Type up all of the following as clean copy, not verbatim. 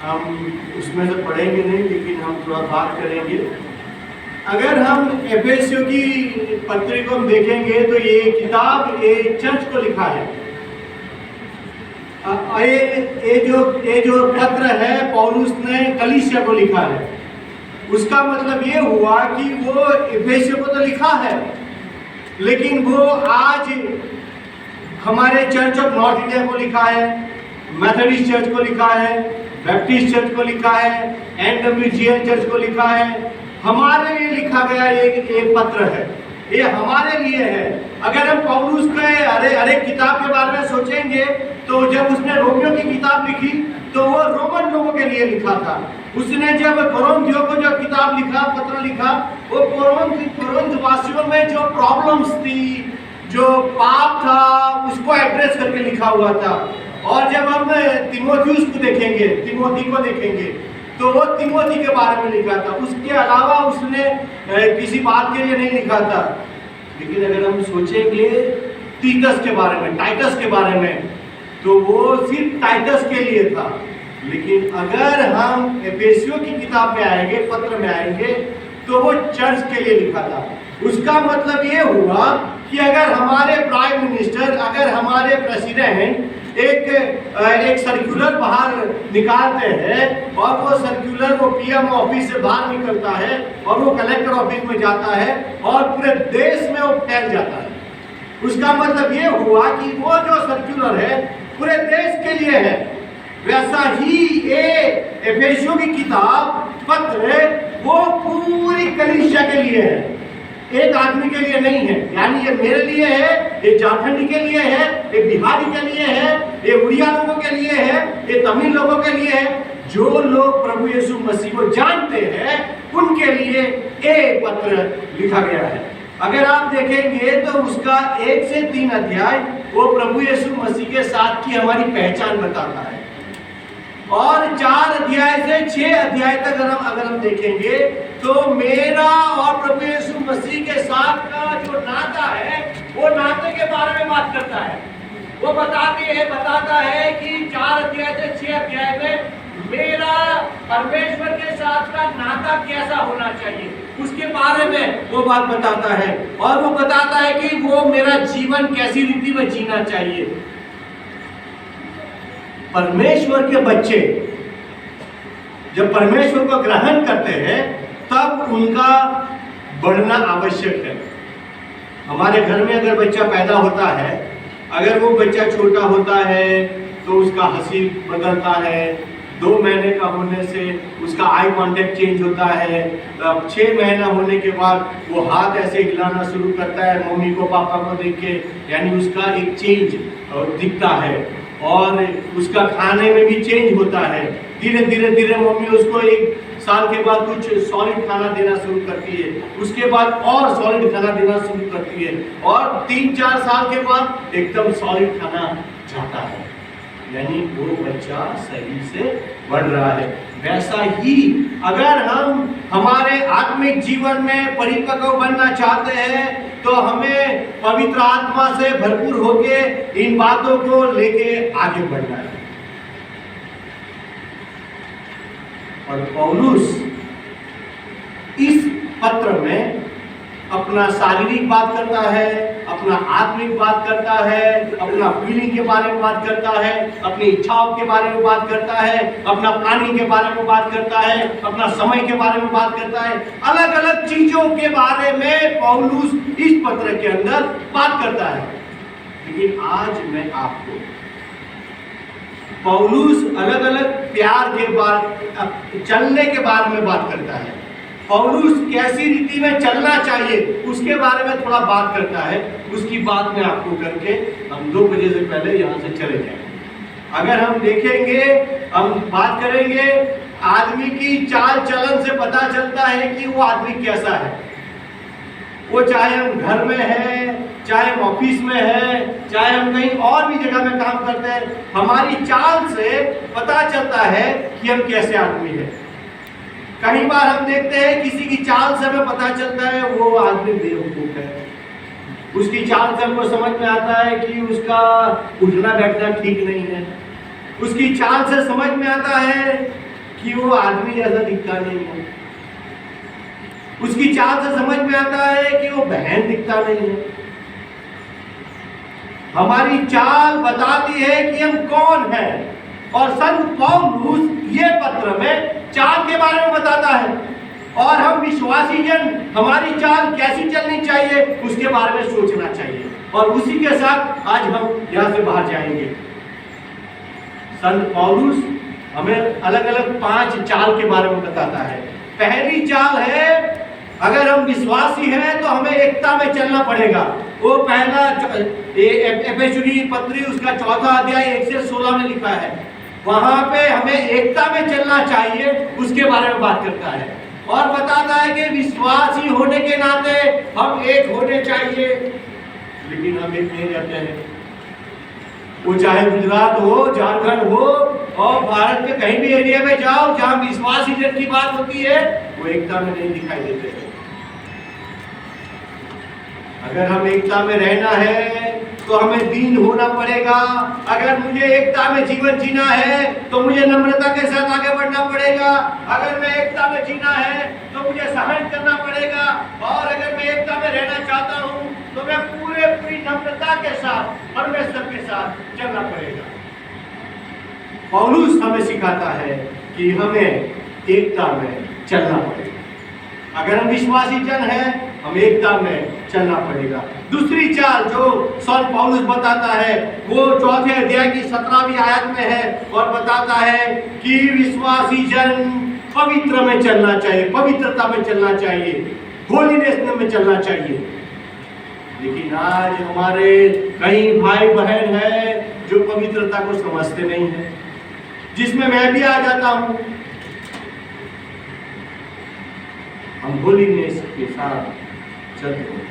हम उसमें से पढ़ेंगे नहीं, लेकिन हम थोड़ा बात करेंगे। अगर हम एफेसियों की पत्री को हम देखेंगे तो ये किताब एक चर्च को लिखा है। ये जो पत्र है पौलुस ने कलीसिया को लिखा है। उसका मतलब ये हुआ कि वो एफेसियों को तो लिखा है, लेकिन वो आज हमारे चर्च ऑफ नॉर्थ इंडिया को लिखा है, मेथोडिस्ट चर्च को लिखा है, बैप्टिस्ट चर्च को लिखा है, NWGN चर्च को लिखा है। हमारे लिए लिखा गया एक पत्र है, ये हमारे लिए है। अगर हम पौलुस के अरे किताब के बारे में सोचेंगे तो जब उसने रोमियो की किताब लिखी तो वो रोमन लोगों के लिए लिखा था। उसने जब कोरिन्थियों को जो किताब लिखा, पत्र लिखा, वो कोरिन्थ वासियों में जो प्रॉब्लम्स थी, जो पाप था, उसको एड्रेस करके लिखा हुआ था। और जब हम तिमोथियुस को देखेंगे, तिमोथी को देखेंगे, तो वो तिमोथी के बारे में लिखा था। उसके अलावा उसने किसी बात के लिए नहीं लिखा था। लेकिन अगर हम सोचेंगे तीतस के बारे में, टाइटस के बारे में, तो वो सिर्फ टाइटस के लिए था। लेकिन अगर हम एफेसियों की किताब में आएंगे, पत्र में आएंगे, तो वो चर्च के लिए लिखा था। उसका मतलब ये हुआ कि अगर हमारे प्राइम मिनिस्टर, अगर हमारे प्रेसिडेंट एक सर्कुलर बाहर निकालते हैं और वो सर्कुलर वो PM ऑफिस से बाहर निकलता है और वो कलेक्टर ऑफिस में जाता है और पूरे देश में वो फैल जाता है, उसका मतलब ये हुआ कि वो जो सर्कुलर है पूरे देश के लिए है। वैसा ही ये एफेसियों की किताब, पत्र, वो पूरी कलीसिया के लिए है, एक आदमी के लिए नहीं है। यानी ये मेरे लिए है, ये झारखंडी के लिए है, ये बिहारी के लिए है, ये उड़िया लोगों के लिए है, ये तमिल लोगों के लिए है। जो लोग प्रभु यीशु मसीह को जानते हैं उनके लिए एक पत्र लिखा गया है। अगर आप देखेंगे तो उसका 1 से 3 अध्याय वो प्रभु यीशु मसीह के साथ की हमारी पहचान बताता है, और 4 अध्याय से 6 अध्याय तक अगर हम देखेंगे तो मेरा और प्रभु यीशु मसीह के साथ का जो नाता है, वो नाते के बारे में बात करता है। वो बताता है कि 4 अध्याय से 6 अध्याय में मेरा परमेश्वर के साथ का नाता कैसा होना चाहिए, उसके बारे में वो बात बताता है। और वो बताता है कि वो मेरा जीवन कैसी रीति में जीना चाहिए। परमेश्वर के बच्चे जब परमेश्वर को ग्रहण करते हैं तब उनका बढ़ना आवश्यक है। हमारे घर में अगर बच्चा पैदा होता है, अगर वो बच्चा छोटा होता है तो उसका हंसी बदलता है, 2 महीने का होने से उसका आई कांटेक्ट चेंज होता है, 6 महीना होने के बाद वो हाथ ऐसे हिलाना शुरू करता है मम्मी को, पापा को देख के, यानी उसका एक चेंज दिखता है। और उसका खाने में भी चेंज होता है। धीरे मम्मी उसको 1 साल के बाद कुछ सॉलिड खाना देना शुरू करती है, उसके बाद और सॉलिड खाना देना शुरू करती है, और 3-4 साल के बाद एकदम सॉलिड खाना जाता है। यानी वो बच्चा सही से बढ़ रहा है। वैसा ही अगर हम हमारे आत्मिक जीवन में परिपक्व बनना चाहते हैं तो हमें पवित्र आत्मा से भरपूर होके इन बातों को लेके आगे बढ़ना है। और पौलुस इस पत्र में अपना शारीरिक बात करता है, अपना आत्मिक बात करता है, अपना फीलिंग के बारे में बात करता है, अपनी इच्छाओं के बारे में बात करता है, अपना प्लानिंग के बारे में बात करता है, अपना समय के बारे में बात करता है। अलग अलग चीजों के बारे में पौलुस इस पत्र के अंदर बात करता है। लेकिन आज मैं आपको पौलुस अलग अलग प्यार के बारे, चलने के बारे में बात करता है। पौलुस कैसी रीति में चलना चाहिए उसके बारे में थोड़ा बात करता है। उसकी बात मैं आपको करके हम 2 बजे से पहले यहाँ से चले जाएंगे। अगर हम देखेंगे, हम बात करेंगे, आदमी की चाल चलन से पता चलता है कि वो आदमी कैसा है। वो चाहे हम घर में है, चाहे हम ऑफिस में है, चाहे हम कहीं और भी जगह में काम करते हैं, हमारी चाल से पता चलता है कि हम कैसे आदमी हैं। कई बार हम देखते हैं किसी की चाल से हमें पता चलता है वो आदमी बेवकूफ है। उसकी चाल से हमको समझ में आता है कि उसका उठना बैठना ठीक नहीं है। उसकी चाल से समझ में आता है कि वो आदमी जैसा दिखता नहीं है। उसकी चाल से समझ में आता है कि वो बहन दिखता नहीं है। हमारी चाल बताती है कि हम कौन हैं। और संत पौलुस ये पत्र में चाल के बारे में बताता है, और हम विश्वासी जन हमारी चाल कैसी चलनी चाहिए उसके बारे में सोचना चाहिए। और उसी के साथ आज हम यहाँ से बाहर जाएंगे। संत पौलुस हमें अलग अलग 5 चाल के बारे में बताता है। पहली चाल है, अगर हम विश्वासी हैं तो हमें एकता में चलना पड़ेगा। वो पहला एफेसुस पत्री उसका 4 अध्याय 1 से 16 में लिखा है। वहां पे हमें एकता में चलना चाहिए, उसके बारे में बात करता है और बताता है कि विश्वासी होने के नाते हम एक होने चाहिए, लेकिन हम एक नहीं रहते हैं। वो चाहे गुजरात हो, झारखंड हो और भारत के कहीं भी एरिया में जाओ, जहां विश्वासी जन की बात होती है वो एकता में नहीं दिखाई देते हैं। अगर हम एकता में रहना है तो हमें दीन होना पड़ेगा। अगर मुझे एकता में जीवन जीना है तो मुझे नम्रता के साथ आगे बढ़ना पड़ेगा। अगर मैं एकता में जीना है तो मुझे सहन करना पड़ेगा। और अगर मैं एकता में रहना चाहता हूं तो मैं पूरी नम्रता के साथ परमेश्वर के साथ चलना पड़ेगा। पौलुस हमें सिखाता है कि हमें एकता में चलना पड़ेगा। अगर हम विश्वासी जन हैं, हम एकता में चलना पड़ेगा। दूसरी चाल जो संत पौलुस बताता है वो 4 अध्याय की 17वीं आयत में है और बताता है कि विश्वासी जन पवित्र में चलना चाहिए, पवित्रता में चलना चाहिए, होलीनेस में चलना चाहिए। लेकिन आज हमारे कई भाई बहन हैं जो पवित्रता को समझते नहीं है, जिसमें मैं भी आ जाता हूं। हम होलीनेस के साथ चलते हैं।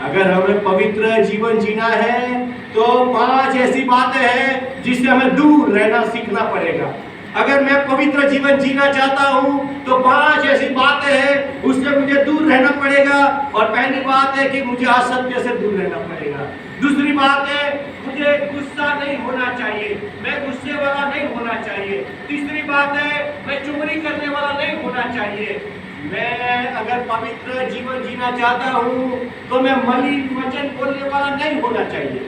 अगर हमें पवित्र जीवन जीना है तो 5 ऐसी बातें हैं जिससे हमें दूर रहना सीखना पड़ेगा। अगर मैं पवित्र जीवन जीना चाहता हूं तो 5 ऐसी बातें हैं उससे मुझे दूर रहना पड़ेगा। और पहली बात है कि मुझे असत्य से दूर रहना पड़ेगा। दूसरी बात है मुझे गुस्सा नहीं होना चाहिए, मैं गुस्से वाला नहीं होना चाहिए। तीसरी बात है मैं चुगली करने वाला नहीं होना चाहिए। मैं अगर पवित्र जीवन जीना चाहता हूं तो मैं मलिन वचन बोलने वाला नहीं होना चाहिए।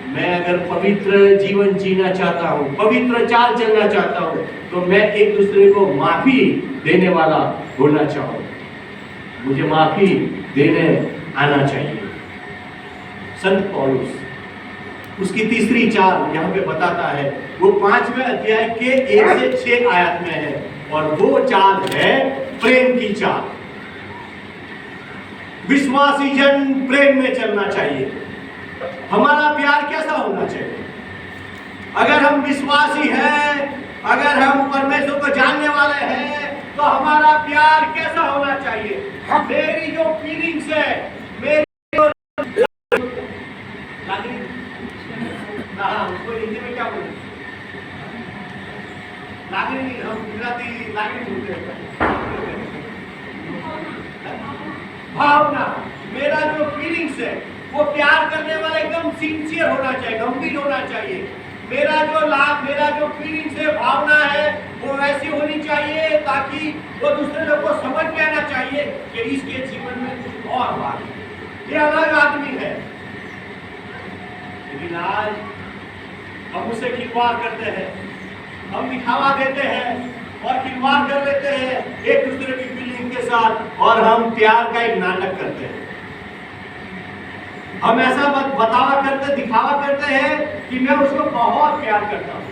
मैं अगर पवित्र जीवन जीना चाहता हूं, पवित्र चाल चलना चाहता हूं तो मैं एक दूसरे को माफी देने वाला होना चाहूं, मुझे माफी देने आना चाहिए। संत पौलुस उसकी तीसरी चाल यहाँ पे बताता है, वो 5वें अध्याय के 1 से 6 आयत में है और वो चाल है प्रेम की चाल। विश्वासी जन प्रेम में चलना चाहिए। हमारा प्यार कैसा होना चाहिए? अगर हम विश्वासी हैं, अगर हम परमेश्वर को जानने वाले हैं तो हमारा प्यार कैसा होना चाहिए? मेरी जो फीलिंग्स है, मेरी जो उसको हिंदी में क्या बोलते? लागणी, हम गुजराती लागणी बोलते हैं। भावना, मेरा जो फीलिंग्स है वो प्यार करने वाला एकदम सिंसियर होना चाहिए, गंभीर होना चाहिए। मेरा जो फीलिंग्स है, भावना है वो वैसी होनी चाहिए ताकि वो दूसरे लोग को समझ में आना चाहिए कि इसके जीवन में कुछ और बात है, ये अलग आदमी है। लेकिन आज हम उससे खिलवाड़ करते हैं, हम दिखावा देते हैं और खिलवाड़ कर लेते हैं एक दूसरे की फीलिंग के साथ और हम प्यार का एक नाटक करते हैं। हम ऐसा बतावा करते, दिखावा करते हैं कि मैं उसको बहुत प्यार करता हूं,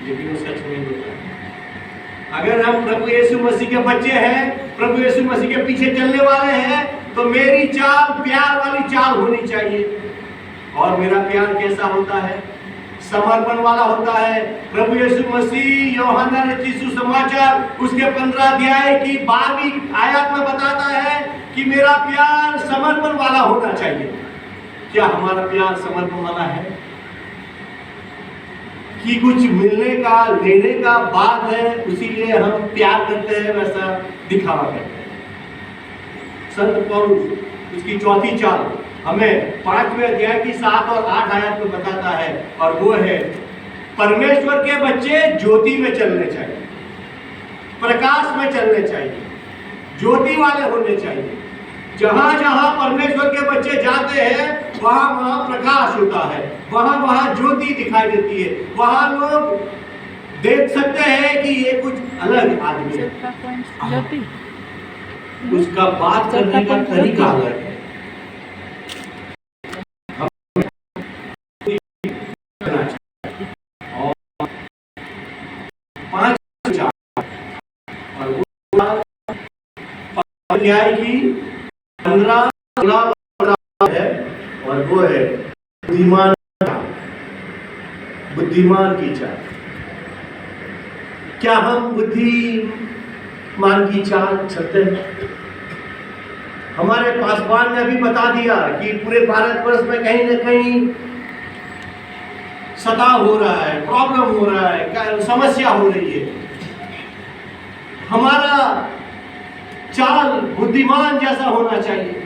लेकिन वो सच नहीं होता। अगर हम प्रभु यीशु मसीह के बच्चे हैं, प्रभु यीशु मसीह के पीछे चलने वाले हैं तो मेरी चाल प्यार वाली चाल होनी चाहिए। और मेरा प्यार कैसा होता है? समर्पण वाला होता है। प्रभु यीशु मसीह यूहन्ना रचित सुसमाचार उसके 15 अध्याय की 12वीं आयत में बताता है कि मेरा प्यार समर्पण वाला होना चाहिए। क्या हमारा प्यार समर्पण वाला है कि कुछ मिलने का, लेने का बात है इसीलिए हम प्यार करते हैं, वैसा दिखावा करते हैं? संत पौलुस उसकी चौथी चाल हमें 5वें अध्याय की 7 और 8 आयत में बताता है और वो है परमेश्वर के बच्चे ज्योति में चलने चाहिए, प्रकाश में चलने चाहिए, ज्योति वाले होने चाहिए। जहां जहां परमेश्वर के बच्चे जाते हैं वहां वहां प्रकाश होता है, वहां वहां ज्योति दिखाई देती है, वहां लोग देख सकते हैं कि ये कुछ अलग आदमी है, उसका बात करने का तरीका अलग है। अध्याय की 15 है और वो है बुद्धिमान की चाल। क्या हम बुद्धिमान की चाल चलते हैं? हमारे पासवान ने अभी बता दिया कि पूरे भारतवर्ष में कहीं ना कहीं सता हो रहा है, प्रॉब्लम हो रहा है, समस्या हो रही है। हमारा चाल बुद्धिमान जैसा होना चाहिए,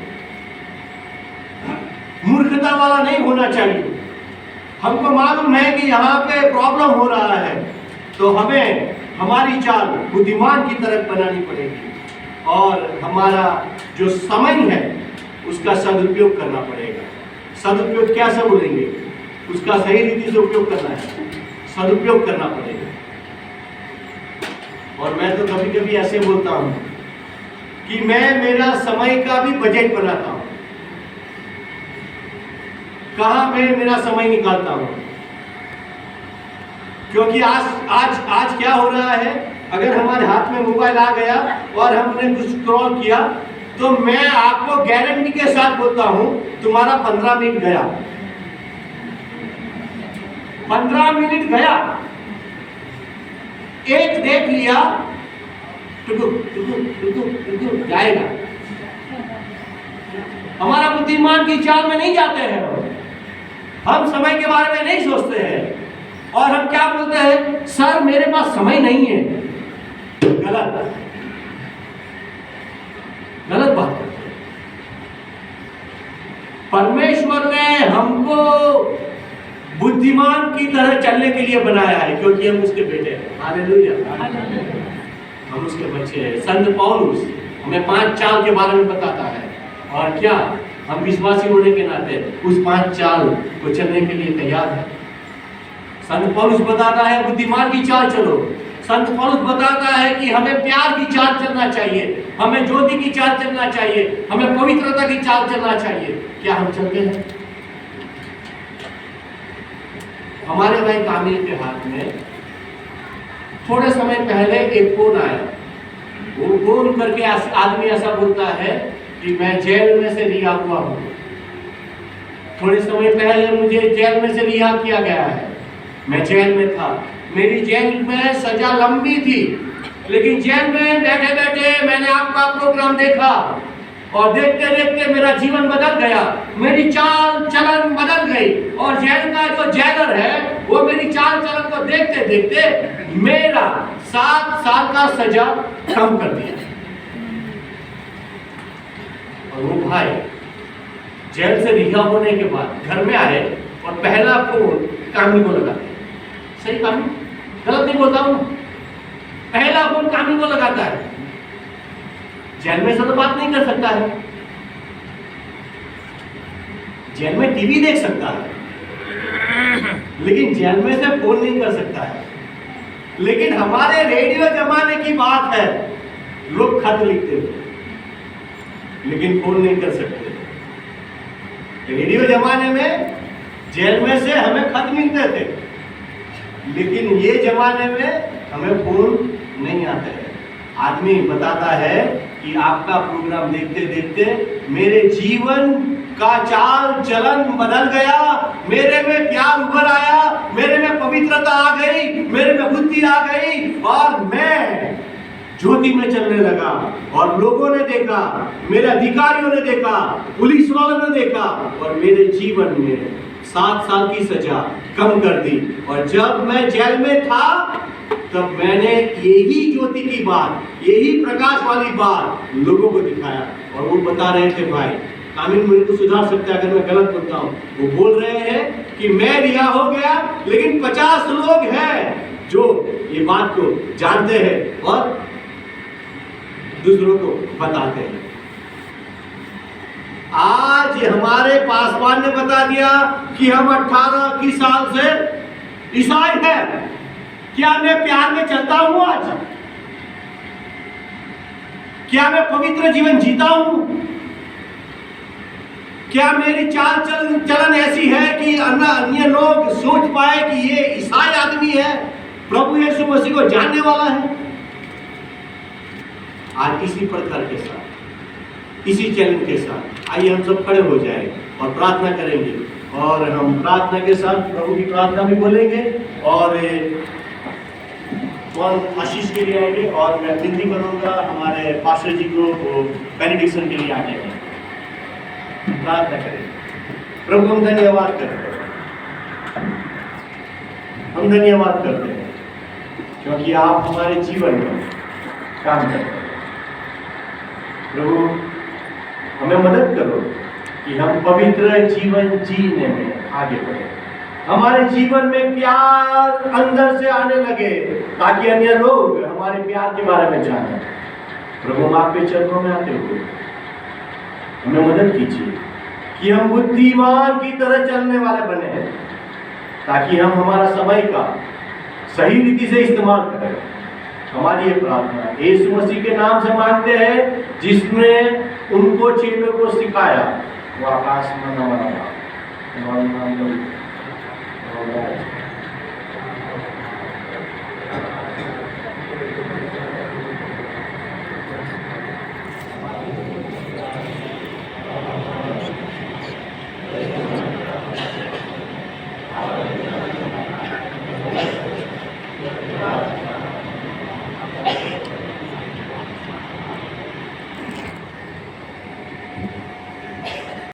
मूर्खता वाला नहीं होना चाहिए। हमको मालूम है कि यहाँ पे प्रॉब्लम हो रहा है, तो हमें हमारी चाल बुद्धिमान की तरह बनानी पड़ेगी और हमारा जो समय है उसका सदुपयोग करना पड़ेगा। सदुपयोग क्या सब बोलेंगे? उसका सही रीति से उपयोग करना है, सदुपयोग करना पड़ेगा। और मैं तो कभी कभी ऐसे बोलता हूं कि मैं मेरा समय का भी बजट बनाता हूं, कहां मैं मेरा समय निकालता हूं। क्योंकि आज क्या हो रहा है, अगर हमारे हाथ में मोबाइल आ गया और हमने कुछ स्क्रॉल किया तो मैं आपको गारंटी के साथ बोलता हूं तुम्हारा 15 मिनट गया, 15 मिनट गया। एक देख लिया टुकु जाएगा। हमारा बुद्धिमान की चाल में नहीं जाते हैं, हम समय के बारे में नहीं सोचते हैं और हम क्या बोलते हैं, सर मेरे पास समय नहीं है। गलत बात करते हैं। परमेश्वर ने हमको बुद्धिमान की तरह चलने के लिए बनाया है, क्योंकि हम उसके बेटे हैं। हालेलुया, हम उसके बच्चे हैं। संत पौलुस हमें 5 चाल के बारे में बताता है, और क्या हम विश्वासी होने के नाते उस 5 चाल को चलने के लिए तैयार है। संत पौलुस बताता है बुद्धिमान की चाल चलो। संत पौलुस बताता है कि हमें प्यार की चाल चलना चाहिए, हमें ज्योति की चाल चलना चाहिए, हमें पवित्रता की चाल चलना चाहिए। क्या हम चलते हैं? हमारे भाई कामिल के हाथ में थोड़े समय पहले एक फोन आया। वो फोन करके आदमी ऐसा बोलता है कि मैं जेल में से रिहा हुआ हूं। थोड़े समय पहले मुझे जेल में से रिहा किया गया है। मैं जेल में था, मेरी जेल में सजा लंबी थी, लेकिन जेल में बैठे बैठे मैंने आपका प्रोग्राम देखा और देखते देखते मेरा जीवन बदल गया, मेरी चाल चलन बदल गई। और जेल का जो जेलर है वो मेरी चाल चलन को देखते देखते मेरा 7 साल का सजा कम कर दिया। और वो भाई जेल से रिहा होने के बाद घर में आए और पहला फोन कामी को लगाते। सही कामी, गलत नहीं बोलता हूं। पहला फोन कामी को लगाता है। जेल में से तो बात नहीं कर सकता है, जेल में टीवी देख सकता है, लेकिन जेल में से फोन नहीं कर सकता है। लेकिन हमारे रेडियो जमाने की बात है, लोग खत लिखते थे लेकिन फोन नहीं कर सकते। रेडियो जमाने में जेल में से हमें खत मिलते थे, लेकिन ये जमाने में हमें फोन नहीं आते हैं। आदमी बताता है कि आपका प्रोग्राम देखते देखते मेरे जीवन का चाल चलन बदल गया, मेरे में प्यार उभर आया, मेरे में पवित्रता आ गई, मेरे में बुद्धि आ गई और मैं ज्योति में चलने लगा। और लोगों ने देखा, मेरे अधिकारियों ने देखा, पुलिस वालों ने देखा और मेरे जीवन में 7 साल की सजा कम कर दी। और जब मैं जेल में था तब मैंने यही ज्योति की बात, यही प्रकाश वाली बात लोगों को दिखाया। और वो बता रहे थे, भाई कामिल मुझे तो सुधार सकता है अगर मैं गलत बोलता हूँ। वो बोल रहे हैं कि मैं रिहा हो गया, लेकिन 50 लोग हैं जो ये बात को जानते हैं और दूसरों को बताते हैं। आज हमारे पासवान ने बता दिया कि हम 18 साल से ईसाई हैं। क्या मैं प्यार में चलता हूं आज? क्या मैं पवित्र जीवन जीता हूं? क्या मेरी चाल चलन ऐसी है कि अन्य लोग सोच पाए कि ये ईसाई आदमी है, प्रभु यीशु मसीह को जानने वाला है? आज इसी प्रकार के साथ, इसी चलन के साथ आइए हम सब खड़े हो जाएं और प्रार्थना करेंगे। और हम प्रार्थना के साथ प्रभु की प्रार्थना भी बोलेंगे और आशीष के लिए आएंगे। और मैं विनती करूंगा हमारे पास्टर जी को बेनेडिक्शन के लिए आने हैं। प्रार्थना करें। प्रभु हम धन्यवाद करते हैं, हम धन्यवाद करते हैं क्योंकि आप हमारे जीवन में काम करते हैं। प्रभु हमें मदद करो कि हम पवित्र जीवन जीने में आगे बढ़े, हमारे जीवन में प्यार अंदर से आने लगे ताकि अन्य लोग हमारे प्यार के बारे में जाने। प्रभु हम आपके चरणों में आते हुए हमें मदद कीजिए कि हम बुद्धिमान की तरह चलने वाले बने, ताकि हम हमारा समय का सही रीति से इस्तेमाल करें। हमारी ये प्रार्थना यीशु मसीह के नाम से मांगते हैं, जिसने उनको चेलों को सिखाया। वो आकाश में हमारा